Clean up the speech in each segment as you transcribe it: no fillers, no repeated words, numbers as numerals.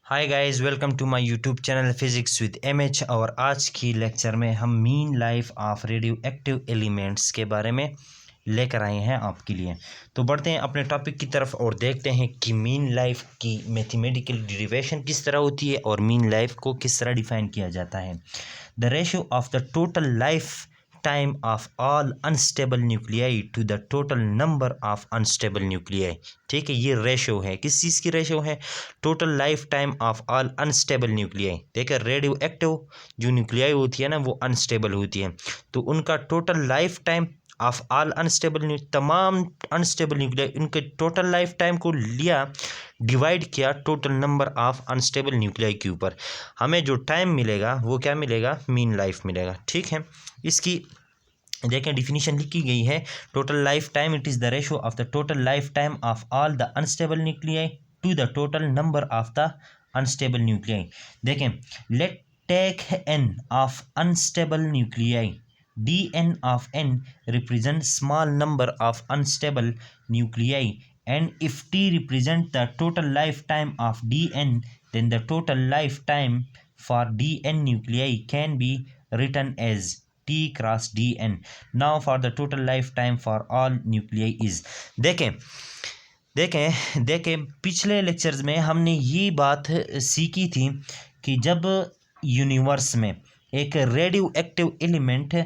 Hi guys, welcome to my YouTube channel physics with MH. और आज की lecture में हम mean life of radioactive elements के बारे में लेकर आए हैं आपके लिए। तो बढ़ते हैं अपने टॉपिक की तरफ और देखते हैं कि मीन लाइफ की मैथमेटिकल डेरिवेशन किस तरह होती है और मीन लाइफ को किस तरह डिफाइन किया जाता है। The ratio of the total life time of all unstable nuclei to the total number of unstable nuclei। ठीक है, ये रेशियो है, किस चीज़ की रेशियो है? Total lifetime of all unstable nuclei. देखिए, रेडियो एक्टिव जो न्यूक्लियाई होती है ना, वो अनस्टेबल होती है, तो उनका total lifetime of all unstable, तमाम अनस्टेबल न्यूक्लियाई, उनके टोटल लाइफ टाइम को लिया, डिवाइड किया total number of unstable nuclei के ऊपर, हमें जो टाइम मिलेगा वो क्या मिलेगा? मीन लाइफ मिलेगा। ठीक है, इसकी देखें डिफिनीशन लिखी गई है। Total lifetime, it is the ratio of the total lifetime of all the unstable nuclei to the total number of the unstable nuclei. देखें, let take N of unstable nuclei, D N of N represent small number of unstable nuclei, and if t represent the total lifetime of dn, then the total lifetime for dn nuclei can be written as t cross dn. Now for the total lifetime for all nuclei is। देखें देखें देखें पिछले lectures में हमने ये बात सीखी थी कि जब यूनिवर्स में एक रेडियो एक्टिव एलिमेंट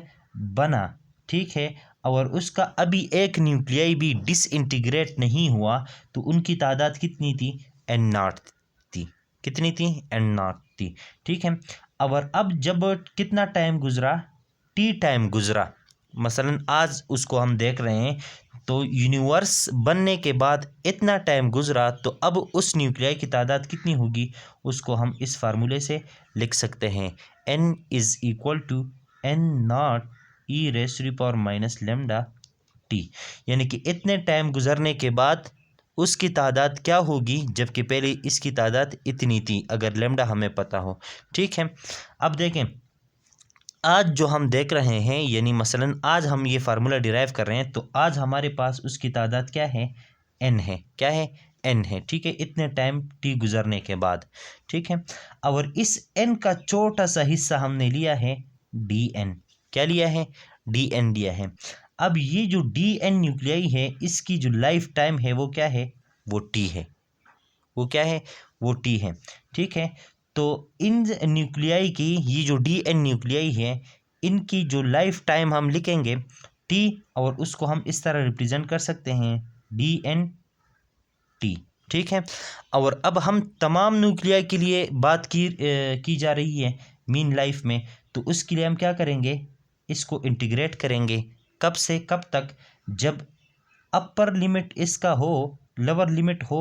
बना, ठीक है, और उसका अभी एक न्यूक्लियाई भी डिसइंटीग्रेट नहीं हुआ, तो उनकी तादाद कितनी थी? एन नॉट थी। कितनी थी? एन नॉट थी। ठीक है, और अब जब कितना टाइम गुजरा? टी टाइम गुजरा, मसलन आज उसको हम देख रहे हैं, तो यूनिवर्स बनने के बाद इतना टाइम गुजरा, तो अब उस न्यूक्लियाई की तादाद कितनी होगी? उसको हम इस फार्मूले से लिख सकते हैं, n is equal to N naught E raise to the power minus lambda T. यानी कि इतने टाइम गुजरने के बाद उसकी तादाद क्या होगी, जबकि पहले इसकी तादाद इतनी थी, अगर लेमडा हमें पता हो। ठीक है, अब देखें, आज जो हम देख रहे हैं, यानी मसलन आज हम ये फार्मूला डिराइव कर रहे हैं, तो आज हमारे पास उसकी तादाद क्या है? एन है। क्या है? एन है। ठीक है, इतने टाइम टी गुजरने के बाद। ठीक है, और इस एन का छोटा सा हिस्सा हमने लिया है डी एन। क्या लिया है? डी एन लिया है। अब ये जो डी एन न्यूक्लियाई है, इसकी जो लाइफ टाइम है वो क्या है? वो टी है। वो क्या है? वो टी है। ठीक है, तो इन न्यूक्लियाई की, ये जो डी एन न्यूक्लियाई है, इनकी जो लाइफ टाइम हम लिखेंगे टी, और उसको हम इस तरह रिप्रेजेंट कर सकते हैं डी एन टी। ठीक है, और अब हम तमाम न्यूक्लियाई के लिए बात की जा रही है मीन लाइफ में, तो उसके लिए हम क्या करेंगे? इसको इंटीग्रेट करेंगे। कब से कब तक? जब अपर लिमिट इसका हो, लोअर लिमिट हो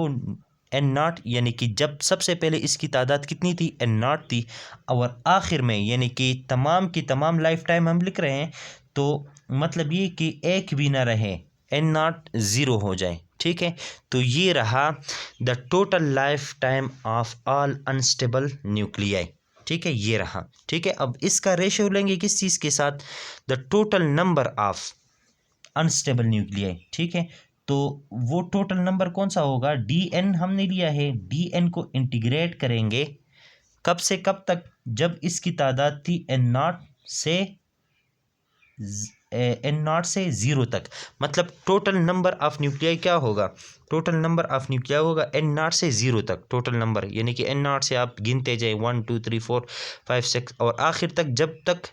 एन नॉट, यानी कि जब सबसे पहले इसकी तादाद कितनी थी? एन नॉट थी, और आखिर में यानी कि तमाम की तमाम लाइफ टाइम हम लिख रहे हैं, तो मतलब ये कि एक भी ना रहे, एन नॉट ज़ीरो हो जाए। ठीक है, तो ये रहा the total lifetime of all unstable nuclei. ठीक है, ये रहा। ठीक है, अब इसका रेशियो लेंगे किस चीज़ के साथ? The total number of unstable nuclei. ठीक है, तो वो टोटल नंबर कौन सा होगा? डी एन हमने लिया है, डी एन को इंटीग्रेट करेंगे कब से कब तक? जब इसकी तादाद थी एन नॉट से ज़ीरो तक। मतलब टोटल नंबर ऑफ न्यूक्लियाई क्या होगा? टोटल नंबर ऑफ न्यूक्लियाई होगा एन नॉट से ज़ीरो तक टोटल नंबर, यानी कि एन नॉट से आप गिनते जाए 1 2 3 4 5 6, और आखिर तक जब तक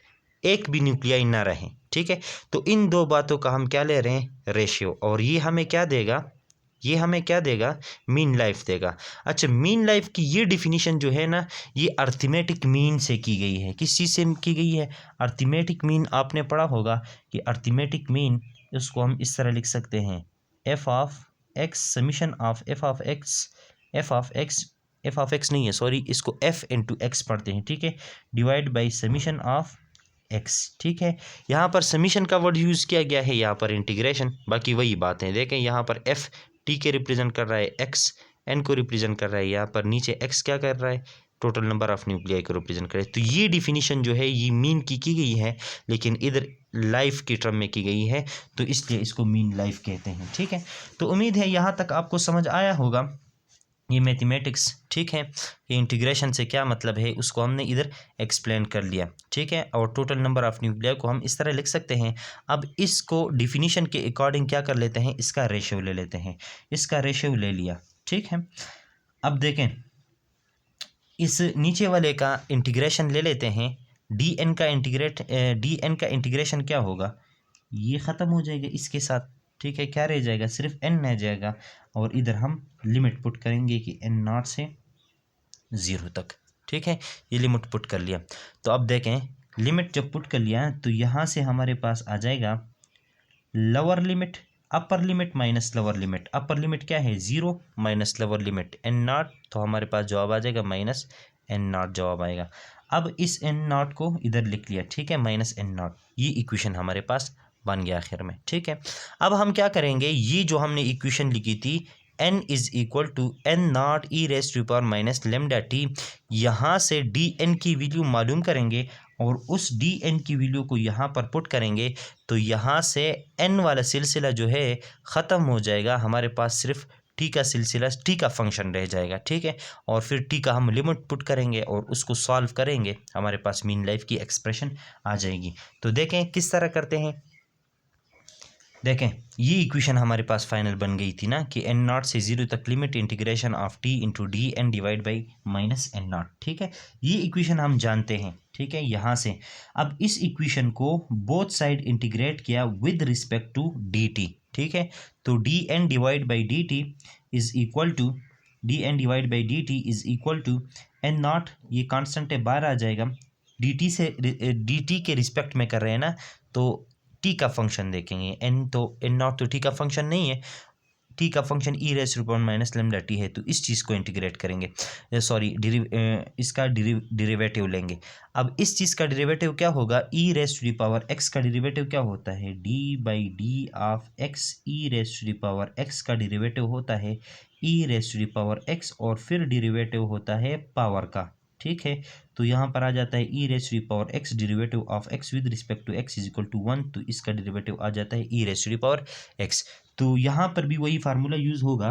एक भी न्यूक्लियाई ना रहे। ठीक है, तो इन दो बातों का हम क्या ले रहे हैं? रेशियो। और ये हमें क्या देगा? ये हमें क्या देगा? मीन लाइफ देगा। अच्छा, मीन लाइफ की ये डिफिनीशन जो है ना, ये अर्थमेटिक मीन से की गई है। किस चीज़ से की गई है? Arithmetic mean. आपने पढ़ा होगा कि अर्थमेटिक मीन, इसको हम इस तरह लिख सकते हैं, F of x summation of F of x नहीं है, सॉरी, इसको एफ इंटू एक्स पढ़ते हैं। ठीक है, divide by summation of x. ठीक है, यहाँ पर समीशन का वर्ड यूज़ किया गया है, यहाँ पर इंटीग्रेशन, बाकी वही बात है। देखें, यहाँ पर एफ टी के रिप्रेजेंट कर रहा है, एक्स एन को रिप्रेजेंट कर रहा है, यहाँ पर नीचे एक्स क्या कर रहा है? टोटल नंबर ऑफ न्यूक्लियाई को रिप्रेजेंट कर रहा है। तो ये डिफिनीशन जो है, ये मीन की गई है, लेकिन इधर लाइफ की टर्म में की गई है, तो इसलिए इसको मीन लाइफ कहते हैं। ठीक है, तो उम्मीद है यहाँ तक आपको समझ आया होगा। ये मैथमेटिक्स, ठीक है, ये इंटीग्रेशन से क्या मतलब है उसको हमने इधर एक्सप्लेन कर लिया, ठीक है। और टोटल नंबर ऑफ न्यूक्लिया को हम इस तरह लिख सकते हैं। अब इसको डिफिनीशन के अकॉर्डिंग क्या कर लेते हैं, इसका रेशियो ले लेते हैं। इसका रेशियो ले लिया, ठीक है। अब देखें, इस नीचे वाले का इंटीग्रेशन ले लेते हैं। डी एन का इंटीग्रेशन क्या होगा, ये ख़त्म हो जाएगा इसके साथ, ठीक है। क्या रह जाएगा, सिर्फ एन रह जाएगा। और इधर हम लिमिट पुट करेंगे कि एन नॉट से 0 तक, ठीक है। ये लिमिट पुट कर लिया। तो अब देखें, लिमिट जब पुट कर लिया तो यहाँ से हमारे पास आ जाएगा lower limit, upper limit minus lower limit. Upper limit क्या है, 0 minus lower limit N naught, तो हमारे पास जवाब आ जाएगा माइनस एन नॉट जवाब आएगा। अब इस एन नॉट को इधर लिख लिया, ठीक है, माइनस एन नॉट। ये इक्वेशन हमारे पास बन गया आखिर में, ठीक है। अब हम क्या करेंगे, ये जो हमने इक्वेशन लिखी थी n is equal to N naught E raise to power minus lambda T, यहाँ से डी एन की वैल्यू मालूम करेंगे और उस डी एन की वैल्यू को यहाँ पर पुट करेंगे। तो यहाँ से n वाला सिलसिला जो है ख़त्म हो जाएगा, हमारे पास सिर्फ टी का सिलसिला, टी का फंक्शन रह जाएगा, ठीक है। और फिर टी का हम लिमिट पुट करेंगे और उसको सॉल्व करेंगे, हमारे पास मीन लाइफ की एक्सप्रेशन आ जाएगी। तो देखें किस तरह करते हैं। देखें, ये इक्वेशन हमारे पास फाइनल बन गई थी ना कि एन नॉट से 0 तक limit integration of T into D N divide by minus N naught, ठीक है। ये इक्वेशन हम जानते हैं, ठीक है, यहाँ से। अब इस इक्वेशन को बोथ साइड इंटीग्रेट किया with respect to D T, ठीक है। तो D N divide by D T is equal to N naught, ये कांस्टेंट है, बाहर आ जाएगा। डी टी के रिस्पेक्ट में कर रहे हैं ना, तो टी का फंक्शन देखेंगे, एन तो एन नॉट तो टी का फंक्शन नहीं है, टी का function E raise to power minus lambda T है। तो इस चीज़ को इंटीग्रेट करेंगे, सॉरी इसका डेरिवेटिव लेंगे। अब इस चीज़ का डेरिवेटिव क्या होगा, e raise to the power x का डेरिवेटिव क्या होता है, d by d of x. E raise to the power x का डेरिवेटिव होता है e raise to the power x, और फिर डेरिवेटिव होता है पावर का, ठीक है। तो यहाँ पर आ जाता है e raise to the power x, derivative of x with respect to x is equal to 1, तो इसका डेरिवेटिव आ जाता है e raise to the power x. तो यहाँ पर भी वही फार्मूला यूज़ होगा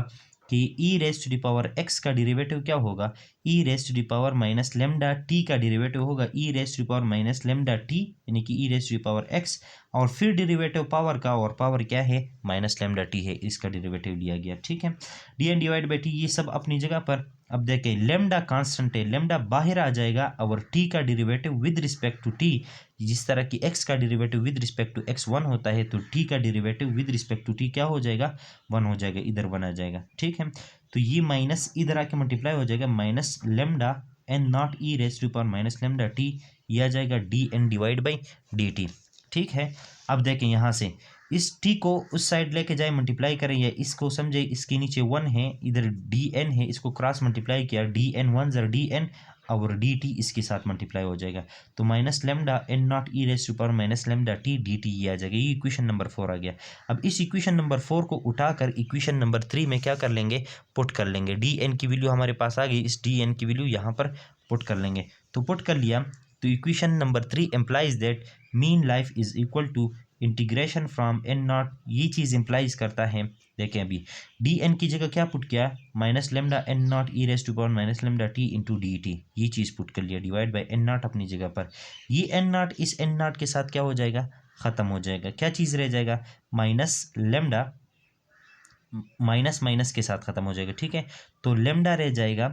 कि e raise to the power x का डेरिवेटिव क्या होगा, e raise to the power minus lambda t का डेरिवेटिव होगा e raise to the power minus lambda T, यानी कि e raise to the power x, और फिर डेरिवेटिव पावर का, और पावर क्या है, माइनस लेमडा टी है, इसका डेरिवेटिव लिया गया, ठीक है। D N divide by T ये सब अपनी जगह पर। अब देखें, लेमडा कांस्टेंट है, लेमडा बाहर आ जाएगा, और टी का derivative with respect to T, जिस तरह की एक्स का derivative with respect to X 1 होता है, तो टी का derivative with respect to T क्या हो जाएगा, 1 हो जाएगा, इधर 1 आ जाएगा, ठीक है। तो ये माइनस इधर आके मल्टीप्लाई हो जाएगा, minus lambda N naught E raise to power minus lambda T, ये आ जाएगा D N divide by D T, ठीक है। अब देखें, यहाँ से इस टी को उस साइड लेके जाए, मल्टीप्लाई करें, या इसको समझे, इसके नीचे 1 है, इधर डी एन है, इसको क्रॉस मल्टीप्लाई किया, डी एन 1 जर डी एन, और डी टी इसके साथ मल्टीप्लाई हो जाएगा। तो minus lambda N naught E raise to power minus lambda T D T ये आ जाएगा। ये इक्वेशन नंबर 4 आ गया। अब इस इक्वेशन नंबर 4 को उठाकर इक्वेशन नंबर 3 में क्या कर लेंगे, पुट कर लेंगे। डी एन की वैल्यू हमारे पास आ गई, इस डी एन की वैल्यू यहाँ पर पुट कर लेंगे। तो पुट कर लिया, तो equation number 3 implies that mean life is equal to integration from N naught, ये चीज़ इम्प्लाइज करता है। देखें, अभी डी एन की जगह क्या पुट किया, minus lambda N naught E raise to power minus lambda T into D T, ये चीज़ पुट कर लिया, डिवाइड बाई एन नॉट अपनी जगह पर। ये एन नॉट इस एन नॉट के साथ क्या हो जाएगा, ख़त्म हो जाएगा। क्या चीज़ रह जाएगा, माइनस लेमडा, माइनस माइनस के साथ ख़त्म हो जाएगा, ठीक है। तो लेमडा रह जाएगा,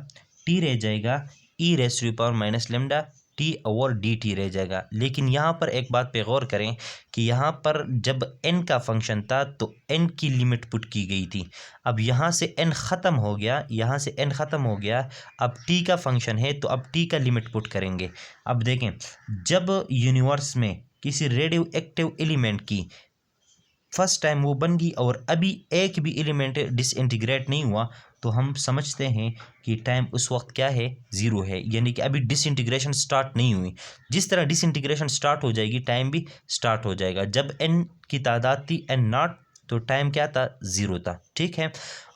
टी रह जाएगा, e raise to power minus lambda T और डी टी रह जाएगा। लेकिन यहाँ पर एक बात पे गौर करें कि यहाँ पर जब n का फंक्शन था तो n की लिमिट पुट की गई थी। अब यहाँ से n ख़त्म हो गया, यहाँ से n ख़त्म हो गया, अब t का फंक्शन है तो अब t का लिमिट पुट करेंगे। अब देखें, जब यूनिवर्स में किसी रेडियो एक्टिव एलिमेंट की फर्स्ट टाइम वो बन गई और अभी एक भी एलिमेंट डिसइंटीग्रेट नहीं हुआ, तो हम समझते हैं कि टाइम उस वक्त क्या है, ज़ीरो है, यानी कि अभी डिसइंटीग्रेशन स्टार्ट नहीं हुई। जिस तरह डिसइंटीग्रेशन स्टार्ट हो जाएगी, टाइम भी स्टार्ट हो जाएगा। जब n की तादाद थी n नॉट, तो टाइम क्या था, ज़ीरो था, ठीक है।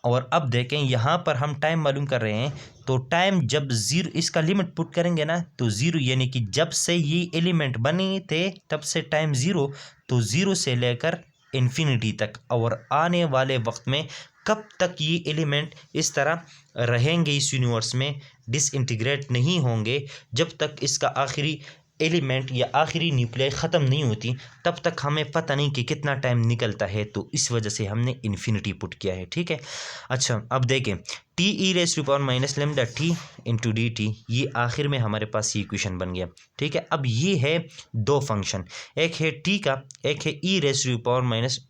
और अब देखें, यहाँ पर हम टाइम मालूम कर रहे हैं, तो टाइम जब ज़ीरो, इसका लिमिट पुट करेंगे ना, तो ज़ीरो, यानी कि जब से ये एलिमेंट बने थे तब से टाइम ज़ीरो, तो ज़ीरो से लेकर इन्फिनिटी तक, और आने वाले वक्त में कब तक ये एलिमेंट इस तरह रहेंगे इस यूनिवर्स में, डिसइंटीग्रेट नहीं होंगे, जब तक इसका आखिरी एलिमेंट या आखिरी न्यूक्लियाई ख़त्म नहीं होती, तब तक हमें पता नहीं कि कितना टाइम निकलता है। तो इस वजह से हमने इन्फिनिटी पुट किया है, ठीक है। अच्छा, अब देखें T E raise to power minus lambda T into D T, ये आखिर में हमारे पास ये इक्वेशन बन गया, ठीक है। अब ये है दो फंक्शन, एक है टी का, एक है e raise to power minus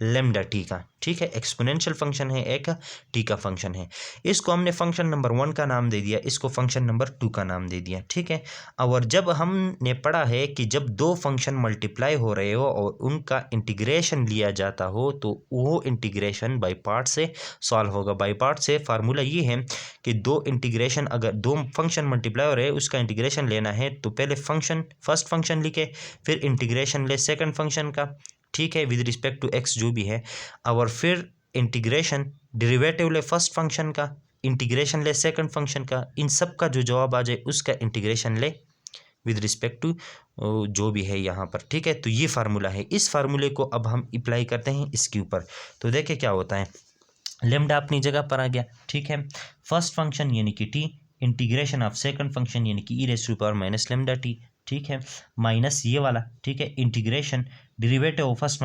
lambda t का, ठीक है। एक्सपोनेंशियल फंक्शन है, एक टी का फंक्शन है। इसको हमने फंक्शन नंबर 1 का नाम दे दिया, इसको फंक्शन नंबर 2 का नाम दे दिया, ठीक है। और जब हमने पढ़ा है कि जब दो फंक्शन मल्टीप्लाई हो रहे हो और उनका इंटीग्रेशन लिया जाता हो तो वो इंटीग्रेशन बाई पार्ट से सॉल्व होगा। बाई पार्ट से फार्मूला ये है कि दो इंटीग्रेशन, अगर दो फंक्शन मल्टीप्लाई हो रहे हैं उसका इंटीग्रेशन लेना है तो पहले फंक्शन फर्स्ट फंक्शन लिखे, फिर इंटीग्रेशन ले सेकंड फंक्शन का, ठीक है, विद रिस्पेक्ट टू एक्स जो भी है, और फिर इंटीग्रेशन डेरिवेटिव ले फर्स्ट फंक्शन का, इंटीग्रेशन ले सेकंड फंक्शन का, इन सब का जो जवाब आ जाए उसका इंटीग्रेशन ले विद रिस्पेक्ट टू जो भी है यहाँ पर, ठीक है। तो ये फार्मूला है, इस फार्मूले को अब हम अप्लाई करते हैं इसके ऊपर। तो देखिए क्या होता है, लेमडा अपनी जगह पर आ गया, ठीक है। फर्स्ट फंक्शन यानी कि T, integration of second function यानी कि E raise to power minus lambda T, ठीक है, माइनस ये वाला, ठीक है, integration derivative of first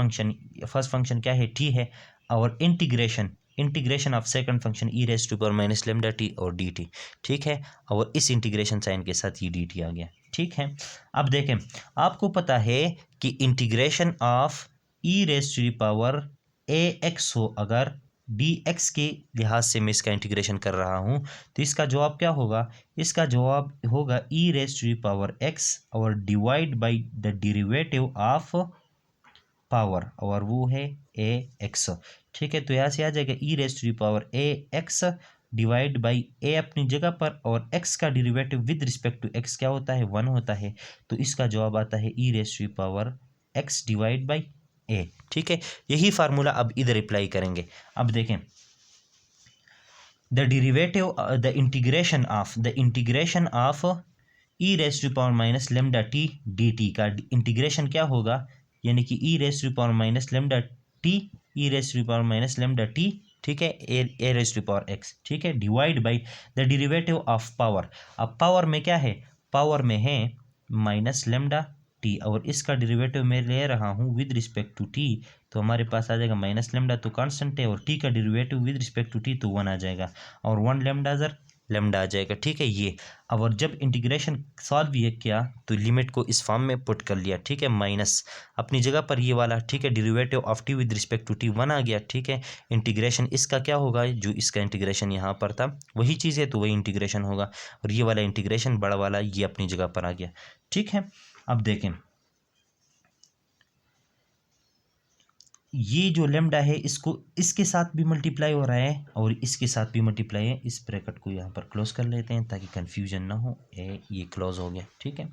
function क्या है, टी है, और integration of second function E raise to power minus lambda T और डी टी, ठीक है। और इस इंटीग्रेशन साइन के साथ ये डी टी आ गया, ठीक है। अब देखें, आपको पता है कि integration of E raise to power A X हो, अगर डी एक्स के लिहाज से मैं इसका इंटीग्रेशन कर रहा हूँ तो इसका जवाब क्या होगा, इसका जवाब होगा ई रेज टू पावर एक्स और divide by the derivative of power, और वो है ए एक्स, ठीक है। तो यहाँ से आ जाएगा e raise to power A x divide by a अपनी जगह पर, और एक्स का derivative with respect to x क्या होता है, 1 होता है। तो इसका जवाब आता है e raise to power x divide by a, ठीक है। यही फार्मूला अब इधर अप्लाई करेंगे। अब देखें, the derivative the integration of e raise to power minus lambda T D t का इंटीग्रेशन क्या होगा, यानी कि e raise to power minus lambda t, E raise to power minus lambda T, ठीक है, a raise to power x, ठीक है, divide by the derivative of power. अब पावर में क्या है, पावर में है माइनस लेमडा टी, और इसका डेरिवेटिव मैं ले रहा हूँ विद रिस्पेक्ट टू टी, तो हमारे पास आ जाएगा माइनस लेमडा तो कांस्टेंट है, और टी का derivative with respect to T तो 1 आ जाएगा, और 1 लेमडा जर लेमडा आ जाएगा, ठीक है ये। और जब इंटीग्रेशन सॉल्व ये किया तो लिमिट को इस फॉर्म में पुट कर लिया, ठीक है, माइनस अपनी जगह पर ये वाला, ठीक है, derivative of T with respect to T 1 आ गया, ठीक है। इंटीग्रेशन इसका क्या होगा, जो इसका इंटीग्रेशन यहाँ पर था वही चीज़ है तो वही इंटीग्रेशन होगा, और ये वाला इंटीग्रेशन बड़ा वाला ये अपनी जगह पर आ गया, ठीक है। अब देखें, ये जो लेमडा है इसको इसके साथ भी मल्टीप्लाई हो रहा है और इसके साथ भी मल्टीप्लाई है। इस ब्रैकेट को यहाँ पर क्लोज कर लेते हैं ताकि कंफ्यूजन ना हो। ये क्लोज हो गया, ठीक है।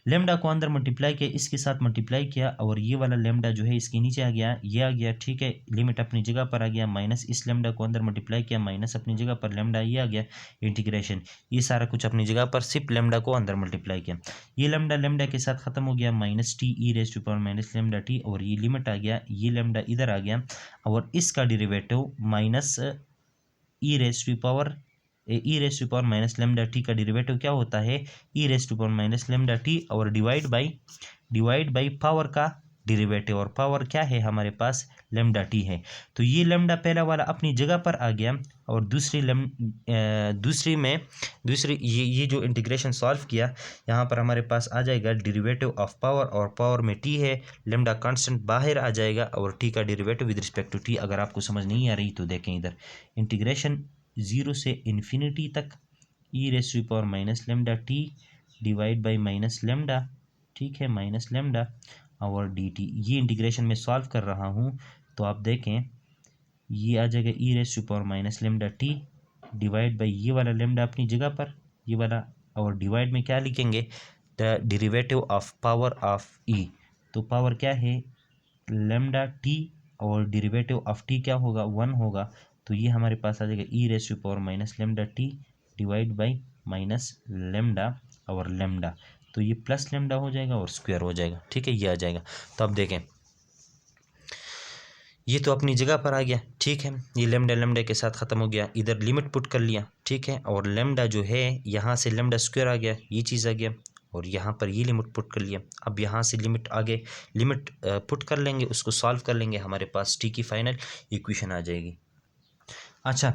लेमडा को अंदर मल्टीप्लाई किया, इसके साथ मल्टीप्लाई किया, और ये वाला लेमडा जो है इसके नीचे आ गया, ये आ गया, ठीक है, लिमिट अपनी जगह पर आ गया, माइनस इस लेमडा को अंदर मल्टीप्लाई किया, माइनस अपनी जगह पर लेमडा ये आ गया, इंटीग्रेशन ये सारा कुछ अपनी जगह पर, सिर्फ लेमडा को अंदर मल्टीप्लाई किया, ये लेमडा लेमडा के साथ खत्म हो गया, minus T E raise to power minus lambda T, और ये लिमिट आ गया, ये लेमडा इधर आ गया, और इसका derivative minus e raise to power minus lambda t का डेरिवेटिव क्या होता है, e raise to power minus lambda T, और डिवाइड बाई पावर का डेरिवेटिव, और पावर क्या है हमारे पास, लेमडा टी है। तो ये लेमडा पहला वाला अपनी जगह पर आ गया, और दूसरी ये जो इंटीग्रेशन सॉल्व किया, यहाँ पर हमारे पास आ जाएगा डेरिवेटिव ऑफ पावर, और पावर में टी है, लेमडा कांस्टेंट बाहर आ जाएगा, और टी का derivative with respect to T. अगर आपको समझ नहीं आ रही तो देखें इधर, इंटीग्रेशन 0 से इन्फिनिटी तक E raise to power minus lambda T divide by minus lambda, ठीक है, माइनस लेमडा और डी टी। ये इंटीग्रेशन में सॉल्व कर रहा हूँ तो आप देखें ये आ जाएगा ई raise to power minus lambda T divide by ये वाला लेमडा अपनी जगह पर, ये वाला, और डिवाइड में क्या लिखेंगे, the derivative of power of e. तो पावर क्या है, लेमडा टी, और डेरिवेटिव ऑफ टी क्या होगा, 1 होगा। तो ये हमारे पास आ जाएगा ई raise to power minus lambda T divide by minus lambda और लेमडा, तो ये प्लस लेमडा हो जाएगा और स्क्वायर हो जाएगा, ठीक है, ये आ जाएगा। तो अब देखें ये तो अपनी जगह पर आ गया, ठीक है। ये लेमडा लेमडा के साथ ख़त्म हो गया, इधर लिमिट पुट कर लिया, ठीक है। और लेमडा जो है यहाँ से लेमडा स्क्वायर आ गया, ये चीज़ आ गया, और यहाँ पर ये लिमिट पुट कर लिया। अब यहाँ से लिमिट आगे लिमिट पुट कर लेंगे, उसको सॉल्व कर लेंगे, हमारे पास टी की फाइनल इक्वेशन आ जाएगी। अच्छा,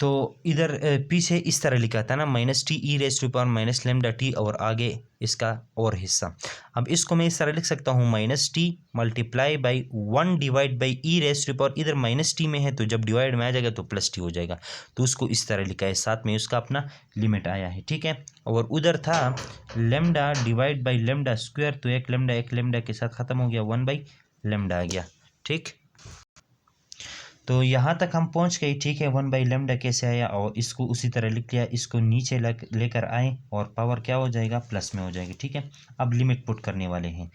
तो इधर पीछे इस तरह लिखा था ना, minus T E raise to power minus lambda T, और आगे इसका और हिस्सा। अब इसको मैं इस तरह लिख सकता हूँ, minus t multiply by 1 divide by e raise to power, इधर माइनस टी में है तो जब डिवाइड में आ जाएगा तो प्लस टी हो जाएगा, तो उसको इस तरह लिखा है, साथ में उसका अपना लिमिट आया है, ठीक है। और उधर था lambda divide by lambda square, तो एक लेमडा के साथ ख़त्म हो गया, 1 बाई लेमडा आ गया, ठीक। तो यहाँ तक हम पहुँच गए, ठीक है। 1 बाई लेमडा कैसे आया, और इसको उसी तरह लिख लिया, इसको नीचे लेकर आए और पावर क्या हो जाएगा, प्लस में हो जाएगी, ठीक है। अब लिमिट पुट करने वाले हैं,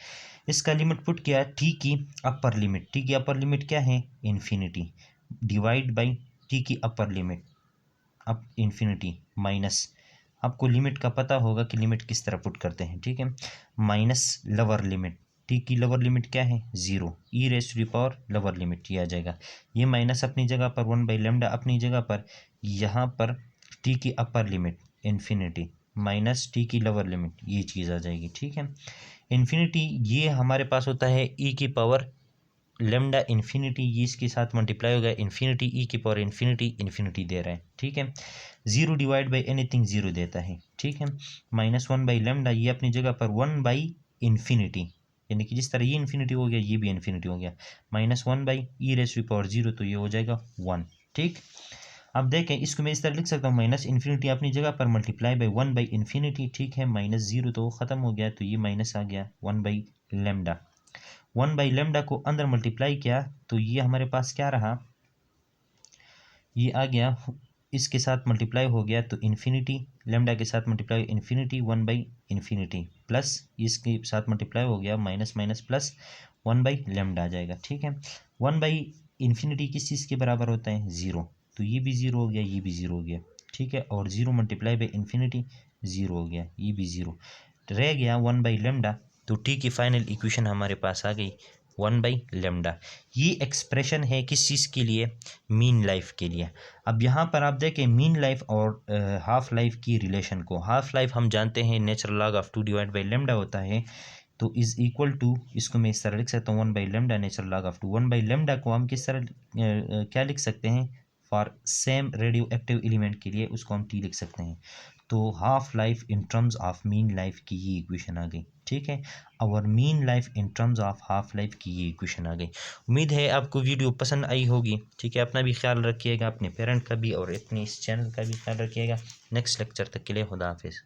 इसका लिमिट पुट किया, टी की अपर लिमिट, टी की अपर लिमिट क्या है, इन्फिनिटी, डिवाइड बाई टी की अपर लिमिट अब इन्फिनिटी, माइनस, आपको लिमिट का पता होगा कि लिमिट किस तरह पुट करते हैं, ठीक है। माइनस लवर लिमिट, टी की लोअर लिमिट क्या है, zero, e raise to the power lower limit ये आ जाएगा। ये माइनस अपनी जगह पर, 1 बाई लेमडा अपनी जगह पर, यहाँ पर टी की upper limit infinity minus T की लोअर लिमिट, ये चीज़ आ जाएगी, ठीक है। इन्फिनिटी ये हमारे पास होता है ई की पावर लेमडा इन्फिनिटी, ये इसके साथ मल्टीप्लाई हो गया, इन्फिनिटी ई की पावर इन्फिनिटी इन्फिनिटी दे रहा है, ठीक है। Zero divide by anything zero देता है, ठीक है। माइनस 1 बाई लेमडा, ये अपनी जगह पर 1 बाई इन्फिनिटी, यानी कि जिस तरह ये इन्फिनिटी हो गया ये भी इन्फिनिटी हो गया, minus 1 by e raise to power zero, तो ये हो जाएगा 1, ठीक। अब देखें, इसको मैं इस तरह लिख सकता हूँ, माइनस इन्फिनिटी अपनी जगह पर मल्टीप्लाई बाई 1 बाई इन्फिनिटी, ठीक है। माइनस जीरो तो ख़त्म हो गया, तो ये माइनस आ गया, 1 बाई लेमडा, 1 बाई लेमडा को अंदर मल्टीप्लाई किया तो ये हमारे पास क्या रहा, ये आ गया, इसके साथ मल्टीप्लाई हो गया तो इन्फिनिटी, लेमडा के साथ multiply infinity 1 by infinity, plus इसके साथ मल्टीप्लाई हो गया minus minus plus 1 by lambda आ जाएगा, ठीक है। 1 बाई इन्फिनिटी किस चीज़ के बराबर होता है, ज़ीरो, तो ये भी ज़ीरो हो गया, ये भी ज़ीरो हो गया, ठीक है। और zero multiply by infinity zero हो गया, ये भी ज़ीरो रह गया, 1 बाई लेमडा, तो टी की फाइनल इक्वेशन हमारे पास आ गई 1 बाई लेमडा। ये एक्सप्रेशन है किस चीज़ के लिए, मीन लाइफ के लिए। अब यहाँ पर आप देखें मीन लाइफ और हाफ लाइफ की रिलेशन को, हाफ लाइफ हम जानते हैं natural log of 2 divide by lambda होता है, तो इज़ इक्वल टू, इसको मैं इस तरह लिख सकता हूँ, 1 by lambda natural log of 2, 1 by lambda को हम किस तरह क्या लिख सकते हैं, for same radio active element के लिए उसको हम टी लिख सकते हैं। तो half life in terms of mean life की ये इक्वेशन आ गई, ठीक है। और mean life in terms of half life की ये इक्वेशन आ गई। उम्मीद है आपको वीडियो पसंद आई होगी, ठीक है। अपना भी ख्याल रखिएगा, अपने पेरेंट का भी और अपने इस चैनल का भी ख्याल रखिएगा। नेक्स्ट लेक्चर तक के लिए खुदा हाफिज़।